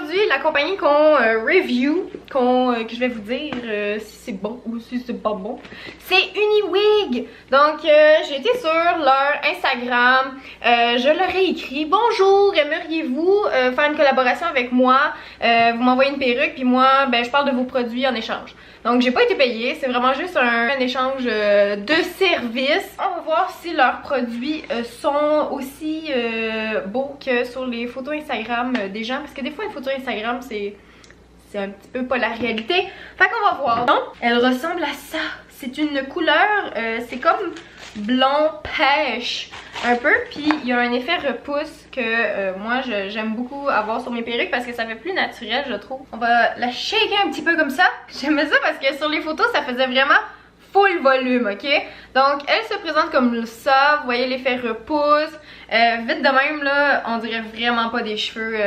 aujourd'hui, la compagnie qu'on review, que je vais vous dire si c'est bon ou si c'est pas bon, c'est Uniwig. Donc, j'ai été sur leur Instagram, je leur ai écrit: bonjour, aimeriez-vous faire une collaboration avec moi? Vous m'envoyez une perruque, puis moi, ben, je parle de vos produits en échange. Donc, j'ai pas été payée, c'est vraiment juste un échange de services. On va voir si leurs produits sont aussi beaux que sur les photos Instagram des gens, parce que des fois, une photo Instagram, c'est un petit peu pas la réalité. Fait qu'on va voir. Donc, elle ressemble à ça. C'est une couleur, c'est comme blond pêche un peu, puis il y a un effet repousse que moi j'aime beaucoup avoir sur mes perruques parce que ça fait plus naturel, je trouve. On va la shaker un petit peu comme ça. J'aimais ça parce que sur les photos ça faisait vraiment full volume, ok? Donc elle se présente comme ça, vous voyez l'effet repousse. Vite de même là, on dirait vraiment pas des cheveux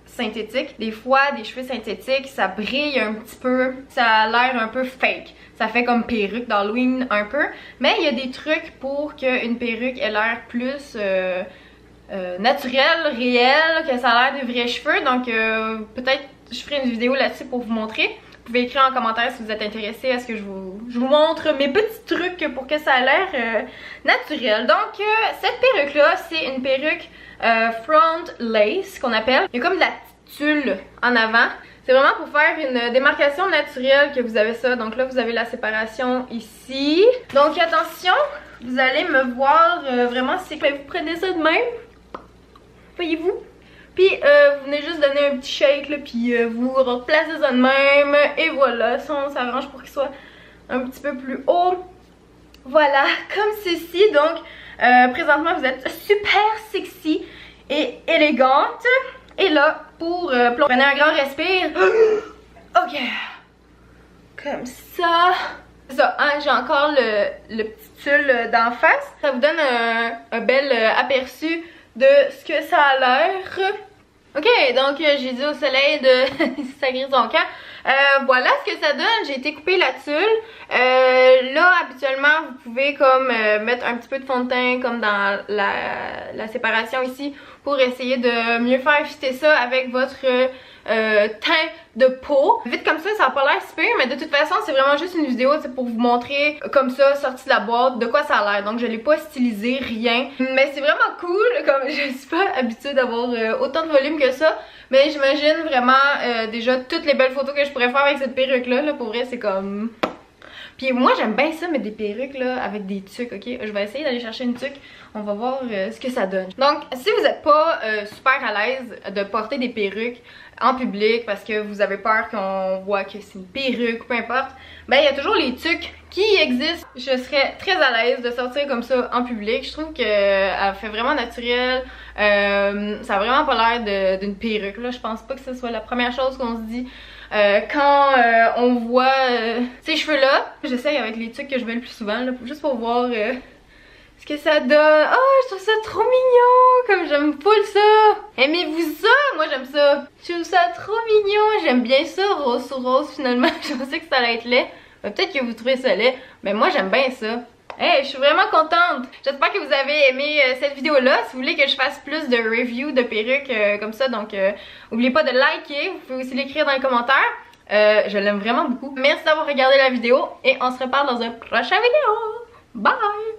synthétiques. Des fois, des cheveux synthétiques, ça brille un petit peu, ça a l'air un peu fake. Ça fait comme perruque d'Halloween un peu. Mais il y a des trucs pour qu'une perruque ait l'air plus naturelle, réelle, que ça a l'air de vrais cheveux. Donc peut-être je ferai une vidéo là-dessus pour vous montrer. Vous pouvez écrire en commentaire si vous êtes intéressé à ce que je vous montre mes petits trucs pour que ça a l'air naturel. Donc cette perruque là, c'est une perruque front lace qu'on appelle. Il y a comme de la tulle en avant. C'est vraiment pour faire une démarcation naturelle que vous avez ça. Donc là, vous avez la séparation ici. Donc attention, vous allez me voir vraiment, c'est que vous prenez ça de même. Voyez-vous? Puis vous venez juste donner un petit shake, là, puis vous replacez ça de même. Et voilà, ça on s'arrange pour qu'il soit un petit peu plus haut. Voilà, comme ceci. Donc présentement, vous êtes super sexy et élégante. Et là, prenez un grand respire. Ok. Comme ça. C'est ça, hein, j'ai encore le petit tulle d'en face. Ça vous donne un bel aperçu de ce que ça a l'air. Ok, donc j'ai dit au soleil de sacrer son camp. Voilà ce que ça donne. J'ai été couper la tulle. Là, habituellement, vous pouvez comme mettre un petit peu de fond de teint comme dans la séparation ici pour essayer de mieux faire fitter ça avec votre teint de peau. Vite comme ça n'a pas l'air super, mais de toute façon, c'est vraiment juste une vidéo pour vous montrer comme ça, sorti de la boîte, de quoi ça a l'air. Donc, je l'ai pas stylisé, rien. Mais c'est vraiment cool, comme je suis pas habituée d'avoir autant de volume que ça. Mais j'imagine vraiment déjà toutes les belles photos que je pourrais faire avec cette perruque-là. Là, pour vrai, c'est comme... Puis moi, j'aime bien ça, mettre des perruques là, avec des tuques, ok? Je vais essayer d'aller chercher une tuque. On va voir ce que ça donne. Donc, si vous n'êtes pas super à l'aise de porter des perruques en public parce que vous avez peur qu'on voit que c'est une perruque, peu importe, ben il y a toujours les tuques qui existent. Je serais très à l'aise de sortir comme ça en public. Je trouve qu'elle fait vraiment naturel. Ça a vraiment pas l'air d'une perruque là. Je pense pas que ce soit la première chose qu'on se dit quand on voit ces cheveux là. J'essaye avec les tuques que je mets le plus souvent là, juste pour voir ce que ça donne. Oh, je trouve ça trop mignon. Comme j'aime full ça. Aimez-vous ça? Moi j'aime ça. Je trouve ça trop mignon. J'aime bien ça, rose sur rose finalement. Je pensais que ça allait être laid. Peut-être que vous trouvez ça laid, mais moi j'aime bien ça. Hey, je suis vraiment contente. J'espère que vous avez aimé cette vidéo-là. Si vous voulez que je fasse plus de reviews de perruques comme ça, donc n'oubliez pas de liker. Vous pouvez aussi l'écrire dans les commentaires. Je l'aime vraiment beaucoup. Merci d'avoir regardé la vidéo et on se reparle dans un prochain vidéo. Bye!